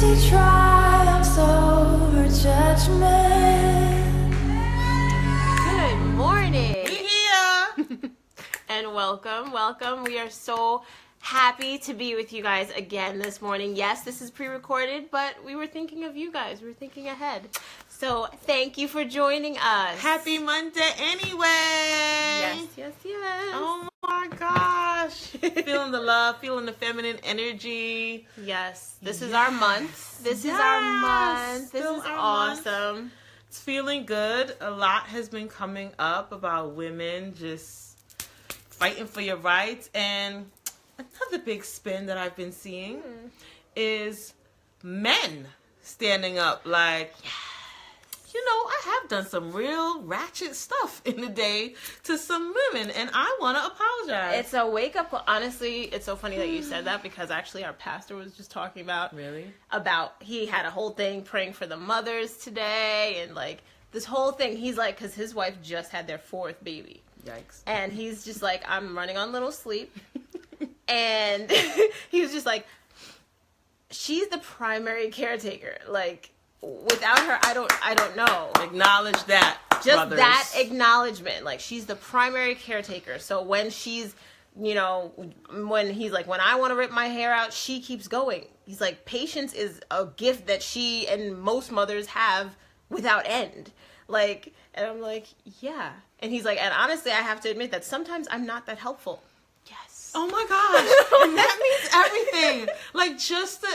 Mercy triumphs over judgment. Good morning. We here. And welcome. We are so happy to be with you guys again this morning. Yes, this is pre-recorded, but we were thinking of you guys. We were thinking ahead. So thank you for joining us. Happy Monday anyway. Yes. Oh my gosh. Feeling the love, feeling the feminine energy. Yes. This is our month. This is our month. This is awesome. It's feeling good. A lot has been coming up about women just fighting for your rights. And another big spin that I've been seeing is men standing up like, you know, I have done some real ratchet stuff in the day to some women, and I want to apologize. It's a wake-up call. Honestly, it's so funny that you said that because actually our pastor was just talking about... Really? He had a whole thing praying for the mothers today, and like this whole thing, he's like, because his wife just had their fourth baby. Yikes. And he's just like, I'm running on little sleep. And he was just like, she's the primary caretaker. Like, without her, I don't know. Acknowledge that, Just brothers. that acknowledgement. Like, she's the primary caretaker. So when she's, you know, when he's like, when I want to rip my hair out, she keeps going. He's like, patience is a gift that she and most mothers have without end. Like, and I'm like, yeah. And he's like, and honestly, I have to admit that sometimes I'm not that helpful. Yes. Oh my gosh. And that means everything. Like, just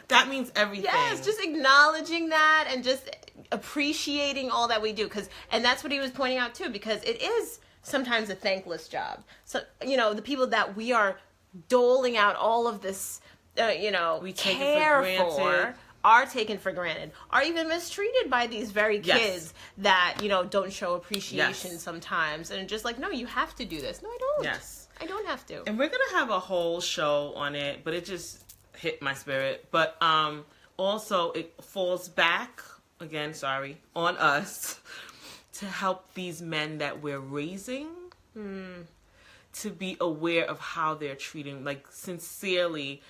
that means everything. Yes, just acknowledging that and just appreciating all that we do. And that's what he was pointing out too, because it is sometimes a thankless job. So, you know, the people that we are doling out all of this, We take it care for granted. are taken for granted, are even mistreated by these very kids that, you know, don't show appreciation sometimes. And just like, no, you have to do this. No, I don't. Yes. I don't have to. And we're going to have a whole show on it, but it just hit my spirit. But also it falls back, again, on us to help these men that we're raising to be aware of how they're treating, like, sincerely.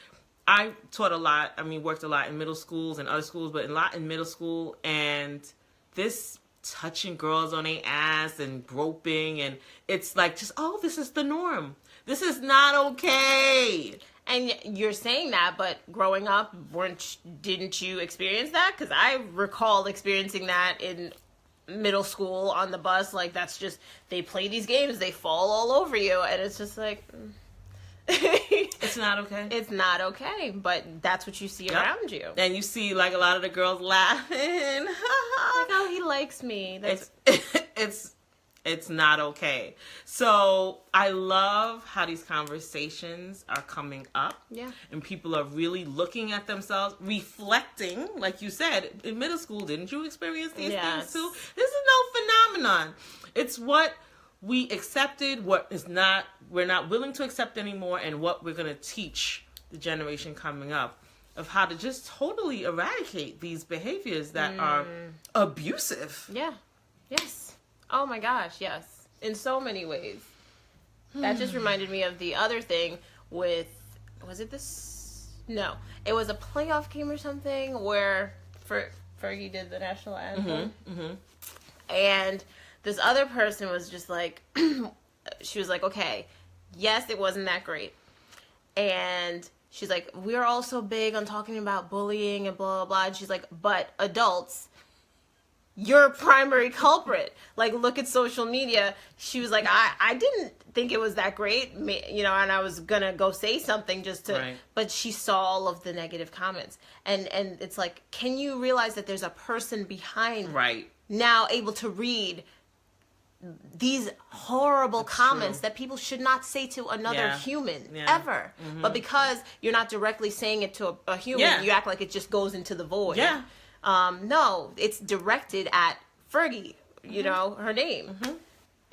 I taught a lot, worked a lot in middle schools and other schools, but a lot in middle school, and this touching girls on their ass and groping, and it's like, just, this is the norm. This is not okay. And you're saying that, but growing up, didn't you experience that? Because I recall experiencing that in middle school on the bus. Like, that's just, they play these games, they fall all over you, and it's just like... It's not okay. It's not okay, but that's what you see around you. And you see, like, a lot of the girls laughing. Like, oh, he likes me. It's not okay. So I love how these conversations are coming up. Yeah. And people are really looking at themselves, reflecting, like you said, in middle school, didn't you experience these things too? This is no phenomenon. It's what we accepted, what is not, we're not willing to accept anymore, and what we're going to teach the generation coming up of how to just totally eradicate these behaviors that are abusive. Yeah. Yes. Oh my gosh, yes. In so many ways. That just reminded me of the other thing with, was it this? No. It was a playoff game or something where Fergie did the national anthem. And this other person was just like, she was like, okay, yes, it wasn't that great. And she's like, we're all so big on talking about bullying and blah, blah, blah. And she's like, but adults, you're a primary culprit. Like, look at social media. She was like, I didn't think it was that great, you know, and I was going to go say something just to, but she saw all of the negative comments. And it's like, can you realize that there's a person behind now able to read these horrible comments that people should not say to another human ever. But because you're not directly saying it to a human, you act like it just goes into the void. No, it's directed at Fergie, you know, her name.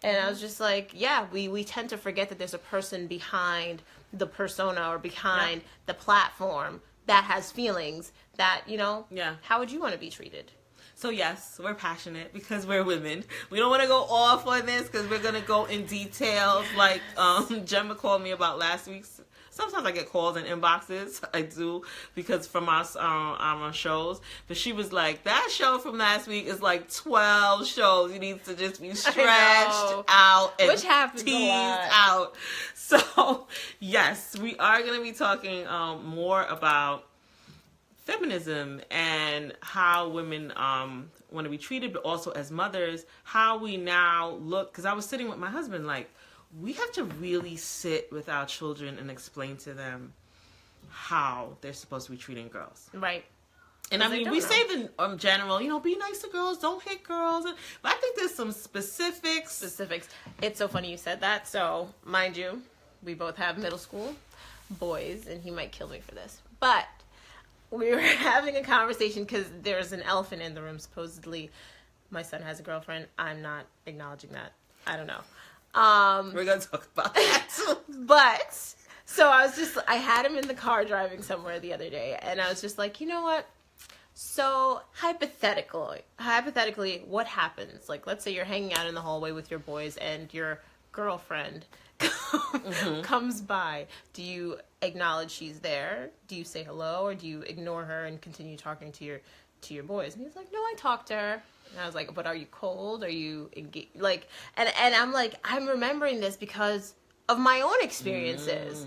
And I was just like, we tend to forget that there's a person behind the persona or behind the platform that has feelings that, you know, how would you want to be treated? So yes, we're passionate because we're women. We don't want to go off on this because we're going to go in details like Gemma called me about last week's sometimes I get calls and inboxes. I do, because from our shows. But she was like, that show from last week is like 12 shows. You need to just be stretched out and which happens teased a lot. out. So yes, we are going to be talking more about feminism and how women want to be treated, but also as mothers, how we now look. Because I was sitting with my husband, like, we have to really sit with our children and explain to them how they're supposed to be treating girls. Right. And I mean, we say the general, be nice to girls, don't hit girls. But I think there's some specifics. It's so funny you said that. So, mind you, we both have middle school boys, and he might kill me for this. But we were having a conversation because there's an elephant in the room. Supposedly, my son has a girlfriend. I'm not acknowledging that. I don't know. We're going to talk about that. But, so I had him in the car driving somewhere the other day, and I was just like, you know what? So, hypothetically, what happens? Like, let's say you're hanging out in the hallway with your boys, and your girlfriend comes by. Do you acknowledge she's there? Do you say hello, or do you ignore her and continue talking to your boys? And he's like, no, I talked to her. And I was like, but are you cold? Are you engaged? Like, and I'm like, I'm remembering this because of my own experiences.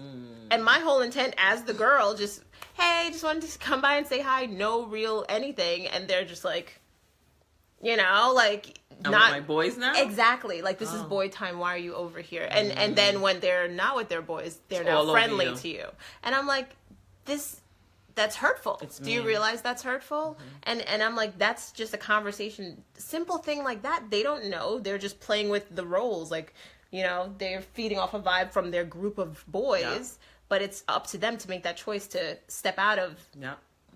And my whole intent as the girl, just, hey, just wanted to come by and say hi, no real anything. And they're just like, like, I'm not with my boys now? Exactly. Like, this is boy time. Why are you over here? And then when they're not with their boys, they're now friendly to you. And I'm like, that's hurtful. Do you realize that's hurtful? And I'm like, that's just a conversation. Simple thing like that. They don't know. They're just playing with the roles. Like, they're feeding off a vibe from their group of boys. Yeah. But it's up to them to make that choice to step out of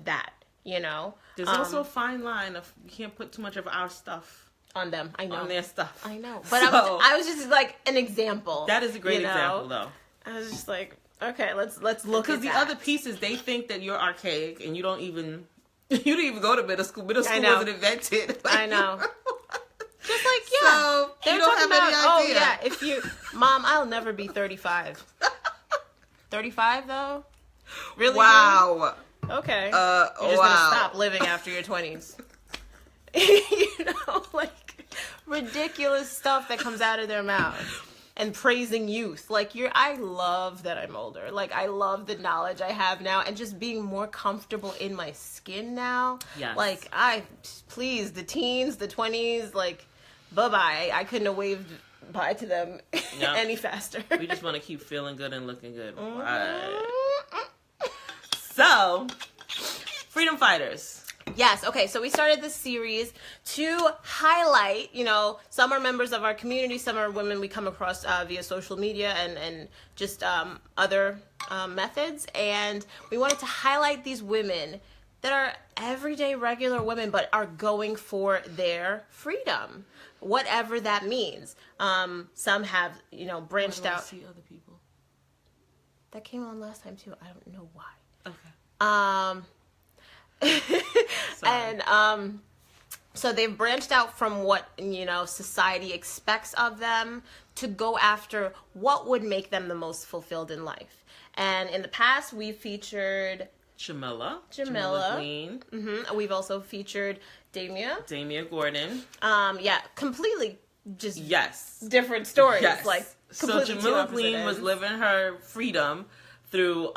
that, There's also a fine line of, you can't put too much of our stuff on them. I know. On their stuff. I know. But I was just like an example. That is a great example, though. I was just like, okay, let's look at that. Because the other pieces, they think that you're archaic, and you don't even go to middle school. Middle school wasn't invented. I know. Just like, So, they're you don't talking have about, any idea. if you, Mom, I'll never be 35. 35, though? Really? Wow. Really? Okay. You're just going to stop living after your 20s. Like, ridiculous stuff that comes out of their mouth. And praising youth. Like, I love that I'm older. Like, I love the knowledge I have now. And just being more comfortable in my skin now. Yes. Like, please, the teens, the 20s, like, bye-bye. I couldn't have waved bye to them any faster. We just want to keep feeling good and looking good. Right. So, freedom fighters. Yes. Okay. So we started this series to highlight, some are members of our community, some are women we come across via social media and just other methods. And we wanted to highlight these women that are everyday regular women, but are going for their freedom, whatever that means. Some have, branched out. See other people. That came on last time too. I don't know why. Okay. And so they've branched out from what society expects of them to go after what would make them the most fulfilled in life. And in the past, we featured Jamila Queen. We've also featured Damia Gordon. Completely just different stories. Yes. Like, so Jamila Queen was living her freedom through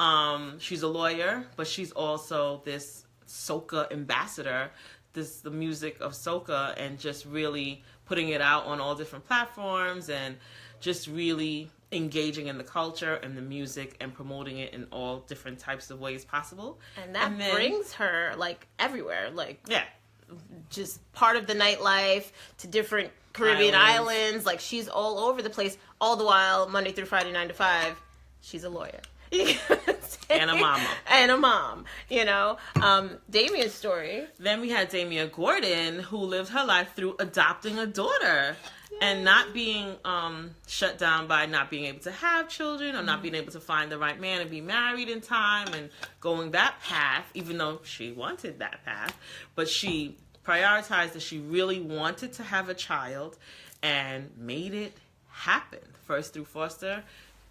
she's a lawyer, but she's also this soca ambassador, the music of soca, and just really putting it out on all different platforms and just really engaging in the culture and the music and promoting it in all different types of ways possible. And that brings her like everywhere, just part of the nightlife to different Caribbean islands. Like, she's all over the place, all the while Monday through Friday 9 to 5 she's a lawyer. And a mama. And a mom, Damia's story. Then we had Damia Gordon, who lived her life through adopting a daughter and not being shut down by not being able to have children or not being able to find the right man and be married in time and going that path, even though she wanted that path. But she prioritized that she really wanted to have a child and made it happen. First through foster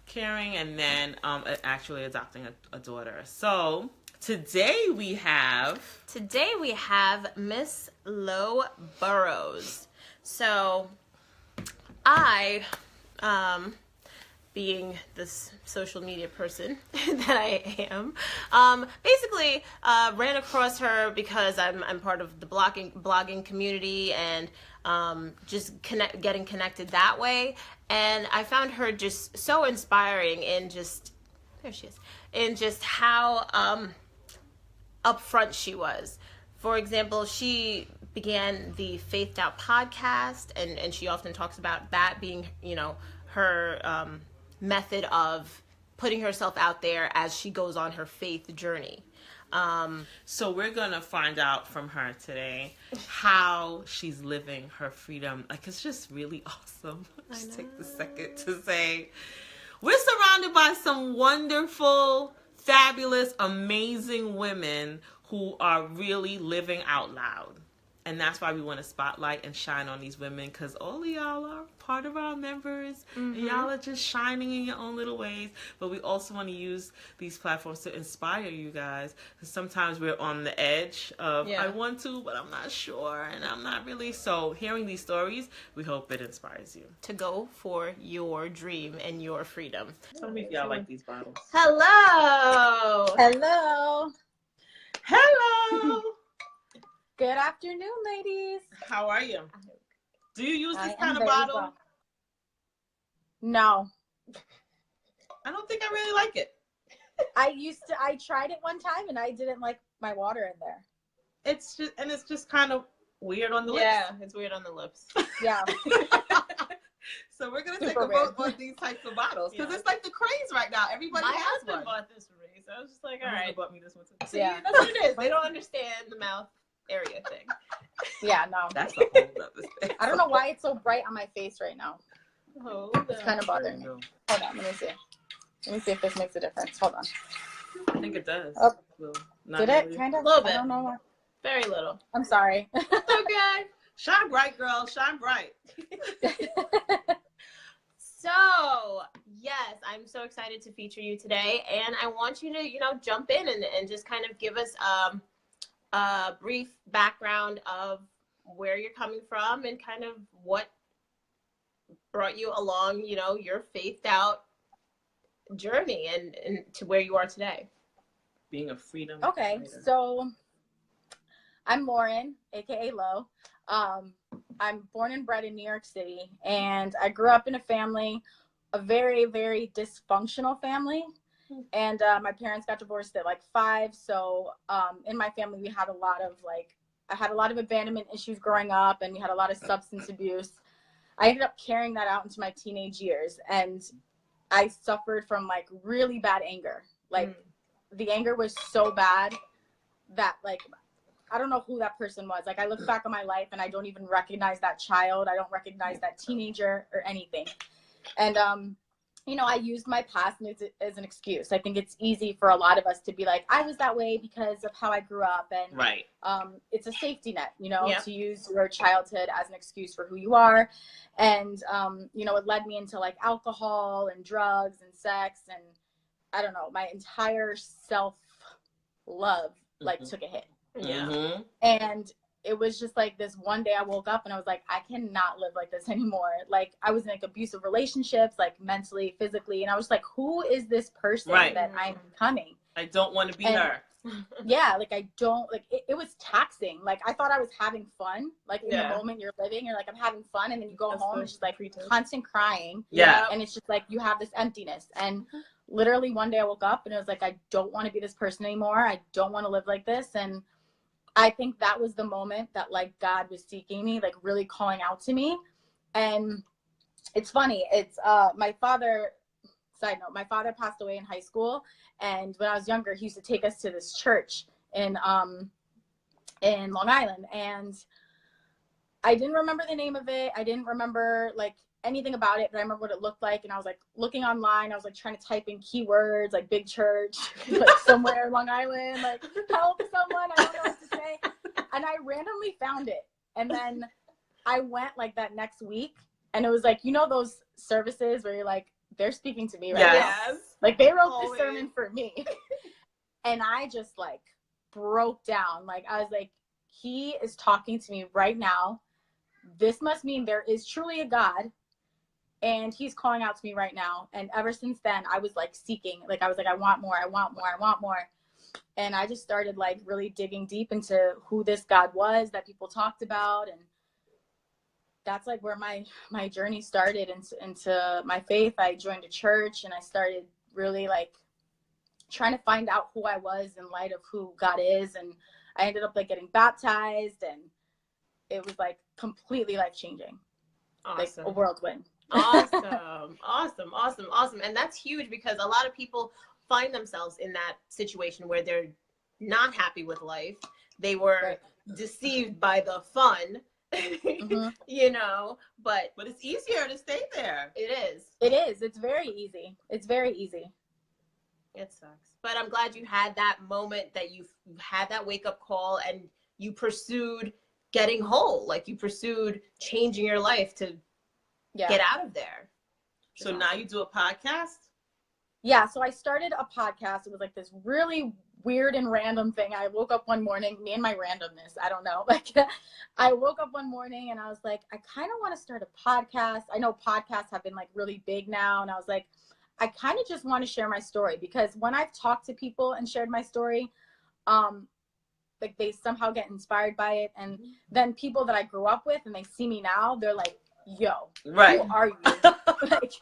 caring, and then actually adopting a daughter. So today we have Miss Lo Burrows. So I, being this social media person that I am, basically ran across her because I'm part of the blogging community, and just getting connected that way. And I found her just so inspiring in just, there she is, in just how upfront she was. For example, she began the Faithed Out podcast, and she often talks about that being, her method of putting herself out there as she goes on her faith journey. So we're gonna find out from her today how she's living her freedom. Like, it's just really awesome. Just take the second to say we're surrounded by some wonderful, fabulous, amazing women who are really living out loud. And that's why we want to spotlight and shine on these women, because all of y'all are part of our members, and y'all are just shining in your own little ways. But we also want to use these platforms to inspire you guys, because sometimes we're on the edge of, I want to, but I'm not sure, and I'm not really. So hearing these stories, we hope it inspires you to go for your dream and your freedom. Tell me if y'all like these bottles. Hello! Hello. Hello! Good afternoon, ladies. How are you? Do you use this I kind am of very bottle? well. No. I don't think I really like it. I tried it one time and I didn't like my water in there. It's just kind of weird on the lips. Yeah, it's weird on the lips. Yeah. So we're gonna Super take a weird. vote on these types of bottles, because Yeah. it's like the craze right now. Everybody My has husband one. bought this for me, so I was just like, My all husband right. bought me this one too. See, Yeah. that's what it is. They don't understand the mouth area thing. Yeah, no. That's a whole other thing. I don't know why it's so bright on my face right now. Oh, It's kind of bothering me. Hold on, let me see. Let me see if this makes a difference. Hold on. I think it does. Oh. Well, not Did it? really. Kind of? A little bit. I don't know why. very little. I'm sorry. Okay. Shine bright, girl. Shine bright. So, yes, I'm so excited to feature you today, and I want you to, jump in and just kind of give us a brief background of where you're coming from and kind of what brought you along, your faithed out journey and to where you are today. Being a freedom Okay, fighter. so I'm Lauren, aka Lo. I'm born and bred in New York City, and I grew up in a very, very dysfunctional family. And my parents got divorced at like 5. So in my family, we had I had a lot of abandonment issues growing up, and we had a lot of substance abuse. I ended up carrying that out into my teenage years, and I suffered from like really bad anger. Like the anger was so bad that like, I don't know who that person was. Like, I look back on my life and I don't even recognize that child. I don't recognize that teenager or anything. And, I used my past as an excuse. I think it's easy for a lot of us to be like, I was that way because of how I grew up. And Right. It's a safety net, Yeah. to use your childhood as an excuse for who you are. And, it led me into like alcohol and drugs and sex. And I don't know, my entire self-love took a hit. Yeah. Mm-hmm. And it was just like this one day I woke up and I was like, I cannot live like this anymore. Like, I was in like abusive relationships, like mentally, physically. And I was like, who is this person that I'm becoming? I don't want to be her. Yeah, like I don't, like it was taxing. Like, I thought I was having fun. Like, in the moment you're living, you're like, I'm having fun. And then you go home and it's just like constant crying. Yeah. And it's just like, you have this emptiness. And literally one day I woke up and it was like, I don't want to be this person anymore. I don't want to live like this. And I think that was the moment that like God was seeking me, like really calling out to me. And it's funny. It's my father, side note, my father passed away in high school. And when I was younger, he used to take us to this church in Long Island. And I didn't remember the name of it. I didn't remember like anything about it, but I remember what it looked like. And I was like looking online, I was like trying to type in keywords like big church, like somewhere in Long Island, like help someone, I don't know what to say. And I randomly found it. And then I went like that next week, and it was like, those services where you're like, they're speaking to me right Yes. now. Like they wrote Always. this sermon for me. And I just like broke down. Like I was like, he is talking to me right now. This must mean there is truly a God, and he's calling out to me right now. And ever since then, I was like seeking, like I was like, I want more, I want more, I want more. And I just started like really digging deep into who this God was that people talked about. And that's like where my journey started into my faith. I joined a church and I started really like trying to find out who I was in light of who God is. And I ended up like getting baptized, and it was like completely life changing. Awesome. Like a whirlwind. Awesome. And that's huge because a lot of people find themselves in that situation where they're not happy with life. They were deceived by the fun, Mm-hmm. you know, but it's easier to stay there. it is. It's very easy. It's very easy. It sucks. But I'm glad you had that moment, that you had that wake up call, and you pursued getting whole. Like you pursued changing your life to get out of there. So now you do a podcast? Yeah, so I started a podcast. It was like this really weird and random thing. I woke up one morning, me and my randomness, I don't know. Like I woke up one morning and I was like, I kind of want to start a podcast. I know podcasts have been like really big now. And I was like, I kind of just want to share my story, because when I've talked to people and shared my story, like they somehow get inspired by it. And then people that I grew up with and they see me now, they're like, yo, right. who are you? Like,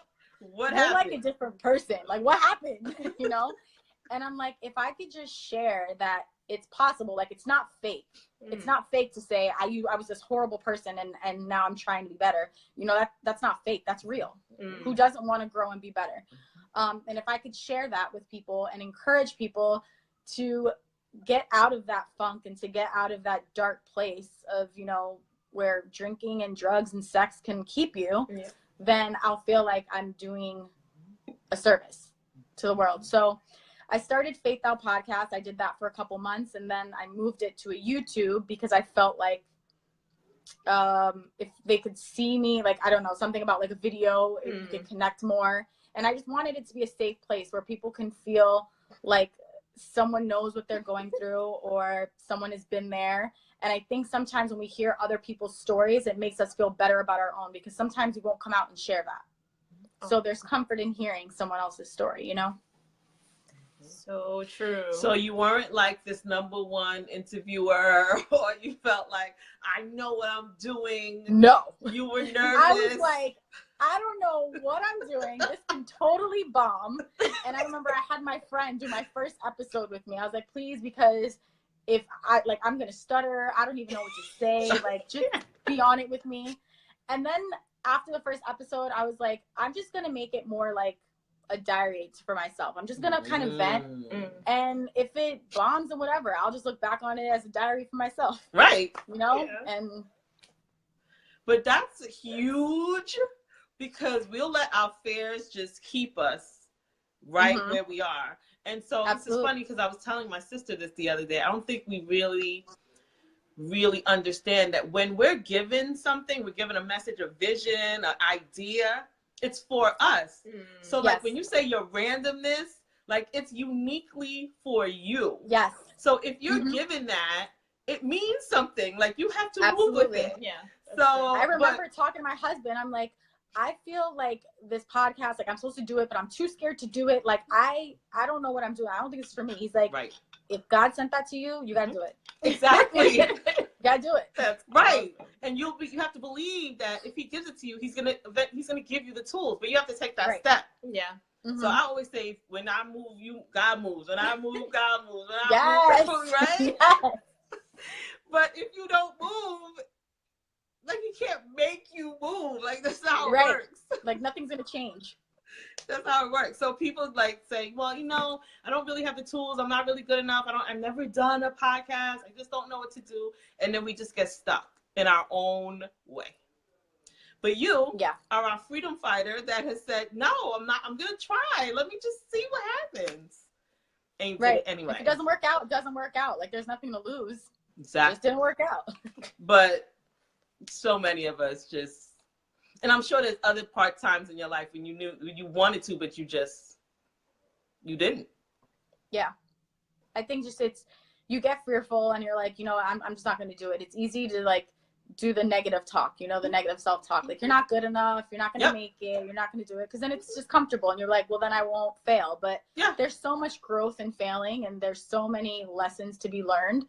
what you're happened? like a different person. Like, what happened? You know? And I'm like, if I could just share that it's possible, like it's not fake. It's not fake to say I was this horrible person and now I'm trying to be better. You know, that's not fake. That's real. Who doesn't want to grow and be better? And if I could share that with people and encourage people to get out of that funk and to get out of that dark place of, you know, where drinking and drugs and sex can keep you, then I'll feel like I'm doing a service to the world. So I started Faith Out Podcast. I did that for a couple months, and then I moved it to a YouTube because I felt like if they could see me, like, I don't know, something about like a video, if you could connect more. And I just wanted it to be a safe place where people can feel like someone knows what they're going through or someone has been there. And I think sometimes when we hear other people's stories, it makes us feel better about our own, because sometimes we won't come out and share that. So there's comfort in hearing someone else's story, you know? So true. So you weren't like this #1 interviewer, or you felt like, I know what I'm doing. No. You were nervous. I was like, I don't know what I'm doing. This can totally bomb. And I remember I had my friend do my first episode with me. I was like, please, because if I'm going to stutter, I don't even know what to say. Like, just be on it with me. And then after the first episode, I was like, I'm just going to make it more like a diary for myself. I'm just going to kind of vent. And if it bombs and whatever, I'll just look back on it as a diary for myself. Right. You know? Yeah. But that's huge, because we'll let our fears just keep us right where we are. And so This is funny, because I was telling my sister this the other day. I don't think we really understand that when we're given something, we're given a message, a vision, an idea, it's for us. So like when you say your randomness, like it's uniquely for you. Yes. So if you're given that, it means something. Like you have to move with it. Yeah. So I remember talking to my husband. I'm like, I feel like this podcast, like I'm supposed to do it, but I'm too scared to do it. Like I don't know what I'm doing. I don't think it's for me. He's like, if God sent that to you, you gotta do it. Exactly. You gotta do it. That's right. And you have to believe that if he gives it to you, he's gonna give you the tools, but you have to take that step. Yeah. So I always say, when I move, God moves. When I move, God moves. When I move, right? Yes. But if you don't move, like he can't make you move. Like that's not how it works. Like nothing's gonna change. That's how it works. So people like say, well, I don't really have the tools. I'm not really good enough. I've never done a podcast. I just don't know what to do. And then we just get stuck in our own way. But you are our freedom fighter that has said, no, I'm not. I'm going to try. Let me just see what happens. And you did it anyway. If it doesn't work out, it doesn't work out. Like there's nothing to lose. Exactly. It just didn't work out. But so many of us just, And I'm sure there's other times in your life when you wanted to, but you didn't. Yeah. I think just you get fearful and you're like, I'm just not going to do it. It's easy to like do the negative talk, the negative self-talk. Like, you're not good enough. You're not going to make it. You're not going to do it. Because then it's just comfortable. And you're like, well, then I won't fail. But there's so much growth in failing. And there's so many lessons to be learned.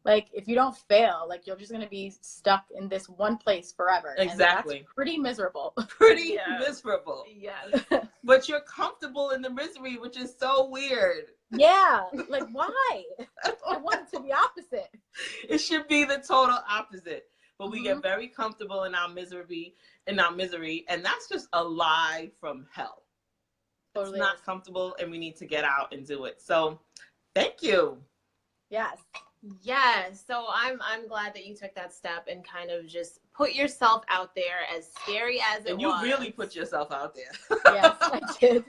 Like, if you don't fail, like, you're just going to be stuck in this one place forever. Exactly. And that's pretty miserable. Pretty miserable. Yes. But you're comfortable in the misery, which is so weird. Yeah. Like, why? I want it to be opposite. It should be the total opposite. But we get very comfortable in our misery, and that's just a lie from hell. Totally. It's not comfortable, and we need to get out and do it. So, thank you. Yes. Yes. So I'm glad that you took that step and kind of just put yourself out there, as scary as it was. And you really put yourself out there. Yes, I did.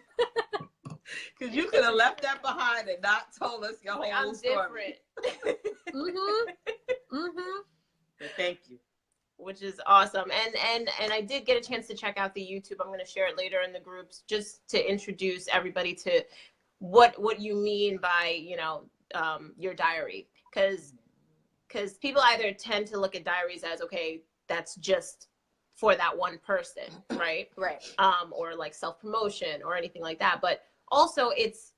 Because you could have left that behind and not told us your whole story. Different. But thank you. Which is awesome. And I did get a chance to check out the YouTube. I'm going to share it later in the groups, just to introduce everybody to what you mean by, your diary. Because people either tend to look at diaries as, okay, that's just for that one person, right? Right. Or like self-promotion or anything like that. But also it's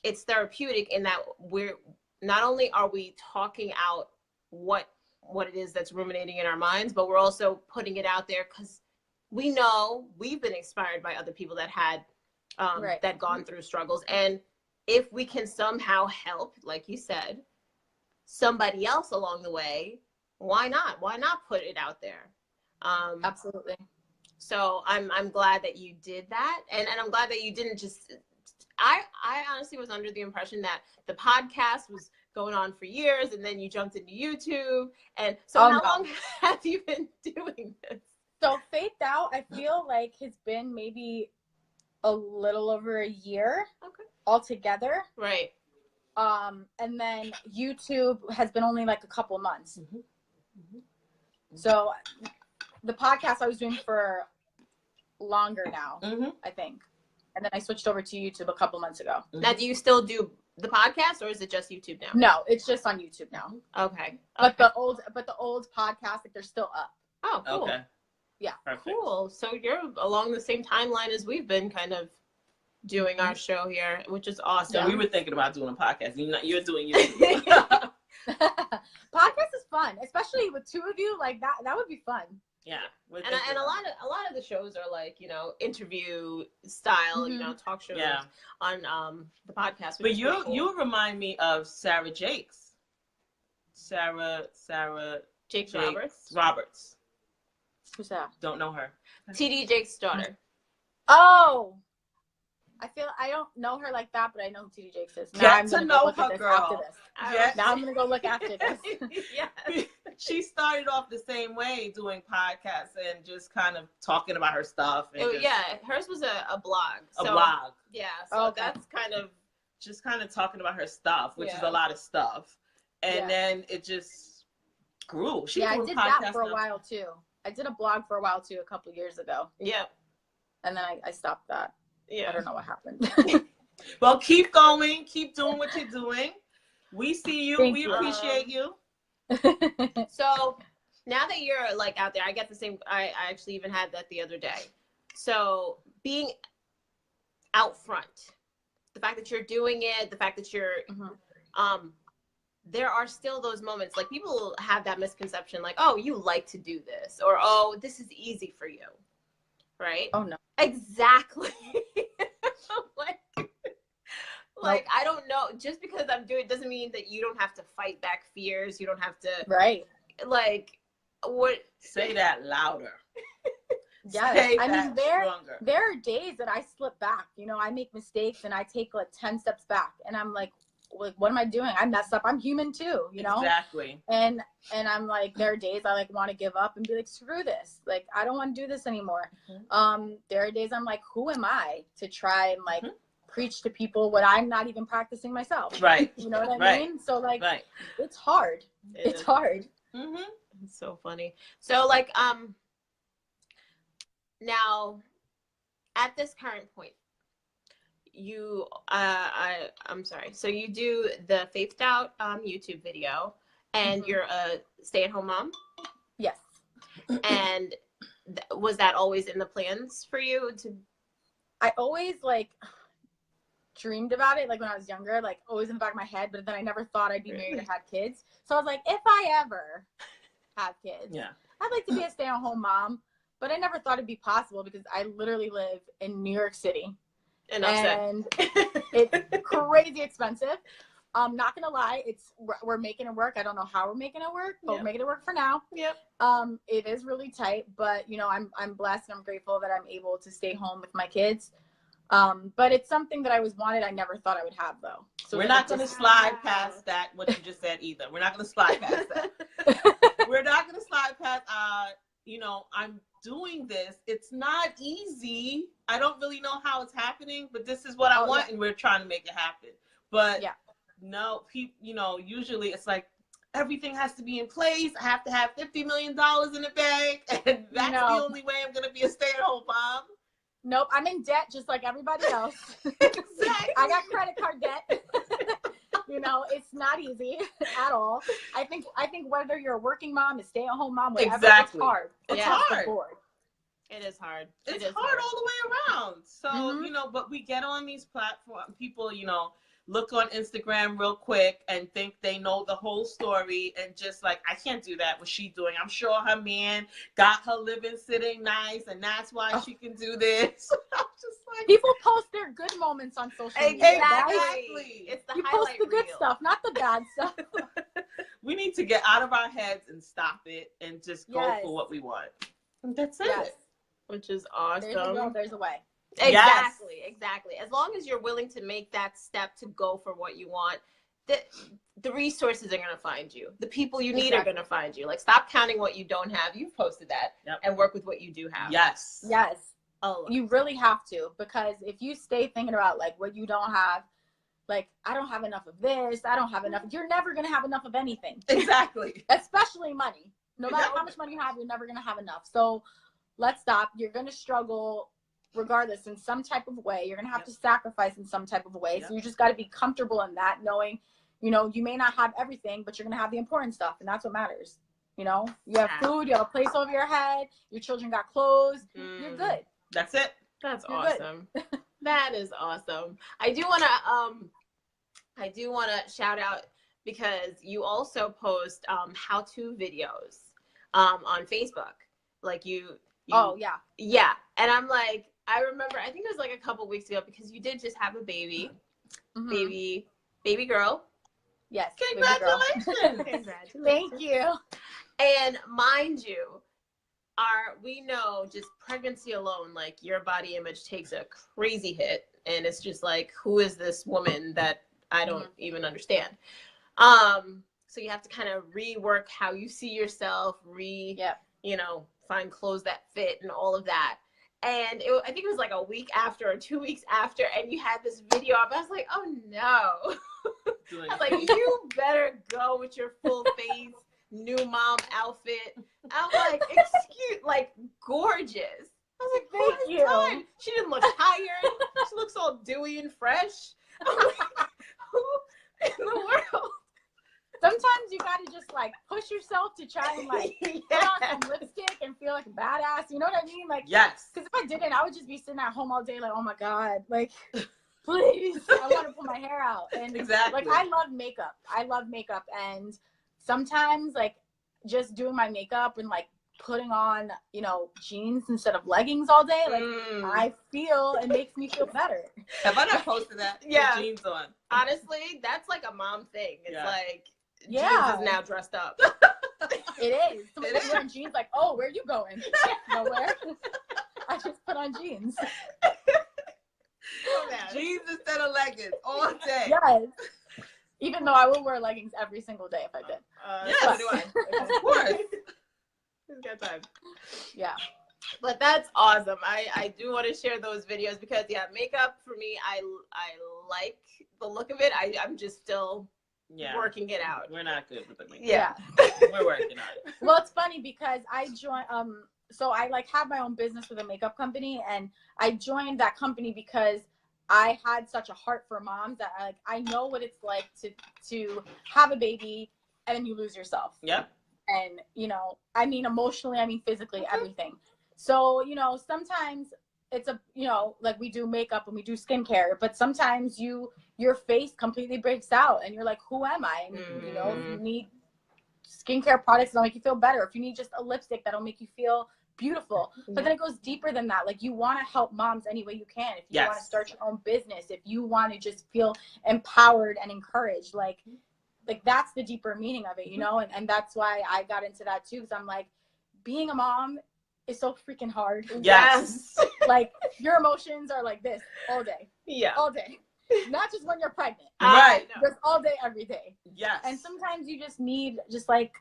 therapeutic in that we're not only are we talking out what it is that's ruminating in our minds, but we're also putting it out there because we know we've been inspired by other people that had that gone through struggles. And if we can somehow help, like you said, somebody else along the way, why not put it out there? Absolutely. So I'm glad that you did that, and I'm glad that you didn't just I honestly was under the impression that the podcast was going on for years, and then you jumped into YouTube. And so how long have you been doing this? So Faith Out, I feel like has been maybe a little over a year altogether. Right. And then YouTube has been only like a couple months. So the podcast I was doing for longer now, I think. And then I switched over to YouTube a couple months ago. Now, do you still do the podcast, or is it just YouTube now? No, it's just on YouTube now. Okay. But the old podcast, like, they're still up. Oh, cool. Okay. Yeah. Perfect. Cool. So you're along the same timeline as we've been kind of doing our show here, which is awesome. So we were thinking about doing a podcast. You're doing YouTube. Podcast is fun, especially with two of you. Like that would be fun. Yeah. And a lot of the shows are like, interview style, talk shows on the podcast. But you remind me of Sarah Jakes. Sarah Jakes Roberts. Who's that? Don't know her. TD Jakes' daughter. Oh, I don't know her like that, but I know who TD Jakes is. Now Get to know her, girl. Now I'm gonna go look after this. Yes. She started off the same way, doing podcasts and just kind of talking about her stuff. And hers was a blog. A blog. Yeah, so that's kind of just talking about her stuff, which is a lot of stuff. And then it just grew. I did that for a while too. I did a blog for a while too, a couple of years ago. Yeah. And then I stopped that. Yeah. I don't know what happened. Well, keep going. Keep doing what you're doing. We see you. We appreciate you. So now that you're like out there, I get the same. I actually even had that the other day. So being out front, the fact that you're doing it, the fact that you're, there are still those moments. Like, people have that misconception, like, oh, you like to do this, or oh, this is easy for you, right? Oh no, exactly. Like, I don't know. Just because I'm doing it doesn't mean that you don't have to fight back fears. You don't have to. Right. Like, what? Say that louder. Yes. I mean, there are days that I slip back. I make mistakes and I take like 10 steps back, and I'm like, what am I doing? I mess up. I'm human too, Exactly. And I'm like, there are days I like want to give up and be like, screw this. Like, I don't want to do this anymore. There are days I'm like, who am I to try and like preach to people what I'm not even practicing myself? Right. You know what I mean? So like, it's hard. It's hard. It's so funny. So like, Now, at this current point, you, I'm sorry. So you do the Faithed Out YouTube video, and you're a stay-at-home mom. Yes. And was that always in the plans for you to? I always like dreamed about it, like when I was younger, like always in the back of my head, but then I never thought I'd be married or had kids. So I was like, if I ever have kids, I'd like to be a stay-at-home mom, but I never thought it'd be possible because I literally live in New York City. And it's crazy expensive. I'm not gonna lie, we're making it work. I don't know how we're making it work, but we're making it work for now. It is really tight, but you know, I'm blessed and I'm grateful that I'm able to stay home with my kids. But it's something that I always wanted. I never thought I would have though. So we're not going to slide past that, what you just said either. We're not going to slide past that. We're not going to slide past, you know, I'm doing this. It's not easy. I don't really know how it's happening, but this is what I want and we're trying to make it happen. But no, people, you know, usually it's like everything has to be in place. I have to have $50 million in the bank, and that's the only way I'm going to be a stay-at-home mom. Nope, I'm in debt just like everybody else. Exactly. I got credit card debt. You know, it's not easy at all. I think whether you're a working mom, a stay-at-home mom, whatever, it's hard. It's hard. It is hard. It's hard all the way around. So, you know, but we get on these platforms, people, you know, look on Instagram real quick and think they know the whole story and just like, I can't do that. What she's doing. I'm sure her man got her living sitting nice and that's why she can do this. I'm just like, people post their good moments on social media. Exactly. It's the you highlight post the good reel. stuff, not the bad stuff. We need to get out of our heads and stop it and just go for what we want. And that's it. Which is awesome. There's a will, there's a way. Exactly. As long as you're willing to make that step to go for what you want, the resources are going to find you. The people you need are going to find you. Like, stop counting what you don't have. You've posted that. And work with what you do have. Yes. You really have to, because if you stay thinking about like what you don't have, like, I don't have enough of this, I don't have enough, you're never going to have enough of anything. Exactly. Especially money. No matter how much money you have, you're never going to have enough. So let's stop. You're going to struggle regardless in some type of way. You're going to have to sacrifice in some type of way. So you just got to be comfortable in that, knowing, you know, you may not have everything, but you're going to have the important stuff. And that's what matters. You know, you have food, you have a place over your head, your children got clothes, you're good. That's it. That's awesome. That is awesome. I do want to shout out, because you also post how-to videos on Facebook. Like you yeah. And I'm like, I remember, I think it was like a couple weeks ago, because you did just have a baby, baby girl. Yes. Congratulations. Thank you. And mind you, we know just pregnancy alone, like your body image takes a crazy hit, and it's just like, who is this woman that I don't even understand? So you have to kind of rework how you see yourself, you know, find clothes that fit and all of that. And I think it was like a week after or 2 weeks after, and you had this video up. I was like, oh no. I was like, you better go with your full face new mom outfit. I'm like, gorgeous. I was like, thank you. She didn't look tired. She looks all dewy and fresh. I'm like, who in the world? Sometimes you gotta just like push yourself to try and like put on some lipstick and feel like a badass. You know what I mean? Like, because if I didn't, I would just be sitting at home all day like, oh my god, like, please, I want to pull my hair out. And like, I love makeup, and sometimes like just doing my makeup and like putting on, you know, jeans instead of leggings all day, like I feel it makes me feel better. Have I not posted that? Yeah. Jeans on. Honestly, that's like a mom thing. It's like, jeans is now dressed up. It is. Somebody's wearing jeans, like, oh, where are you going? Nowhere. I just put on jeans. Jeans instead of leggings all day. Yes. Even though I will wear leggings every single day if I did. So do I. Of course. Who's got time? Yeah. But that's awesome. I do want to share those videos, because makeup for me, I like the look of it. I'm just still working it out. We're not good with the makeup. Yeah. We're working on it. Well, it's funny because I joined so I like have my own business with a makeup company, and I joined that company because I had such a heart for moms that I know what it's like to have a baby and then you lose yourself. Yep. And, you know, I mean, emotionally, I mean, physically, everything. So, you know, sometimes it's you know, like we do makeup and we do skincare, but sometimes your face completely breaks out and you're like, who am I? And, you know, if you need skincare products that'll make you feel better, if you need just a lipstick that'll make you feel beautiful, but then it goes deeper than that. Like, you want to help moms any way you can. If you want to start your own business, if you want to just feel empowered and encouraged, like that's the deeper meaning of it, you know. And that's why I got into that too, because I'm like, being a mom is so freaking hard. Yes. Like, your emotions are like this all day. Yeah. All day. Not just when you're pregnant. Right. Just all day, every day. Yes. And sometimes you just need like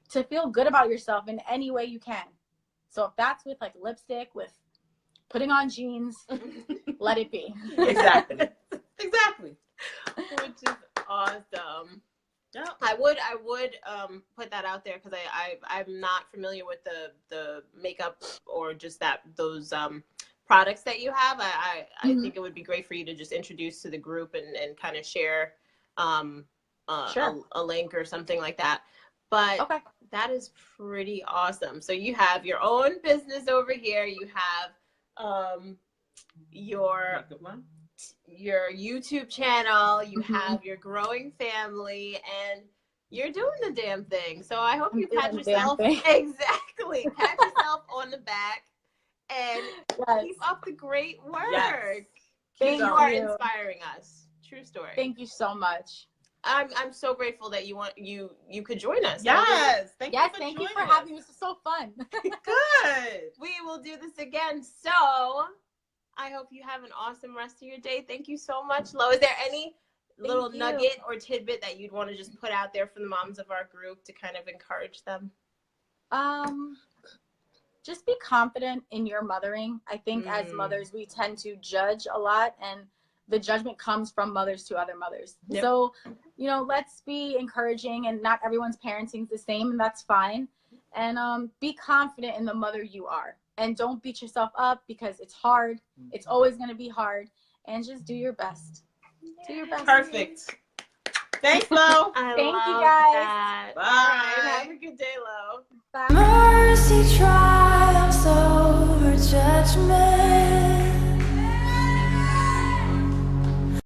to feel good about yourself in any way you can. So if that's with like lipstick, with putting on jeans, let it be. Exactly. Exactly. Which is awesome. Yeah. I would put that out there because I'm not familiar with the makeup or just those products that you have. I think it would be great for you to just introduce to the group and kind of share Sure. a link or something like that. But Okay. that is pretty awesome. So you have your own business over here. You have your YouTube channel. You have your growing family, and you're doing the damn thing. So I hope you pat yourself exactly. Pat yourself on the back and keep up the great work. Yes. You are inspiring us. True story. Thank you so much. I'm so grateful that you could join us. Yes. Thank you for having me. This is so fun. Good. We will do this again. So I hope you have an awesome rest of your day. Thank you so much, Lo. Is there any little nugget or tidbit that you'd want to just put out there for the moms of our group to kind of encourage them? Just be confident in your mothering. I think as mothers, we tend to judge a lot, and the judgment comes from mothers to other mothers. Yep. So, you know, let's be encouraging, and not everyone's parenting is the same, and that's fine. And be confident in the mother you are. And don't beat yourself up because it's hard. It's always going to be hard. And just do your best. Do your best. Perfect. Thanks, Lo. Thank you, guys. That. Bye. All right. Have a good day, Lo. Bye. Mercy triumphs over judgment.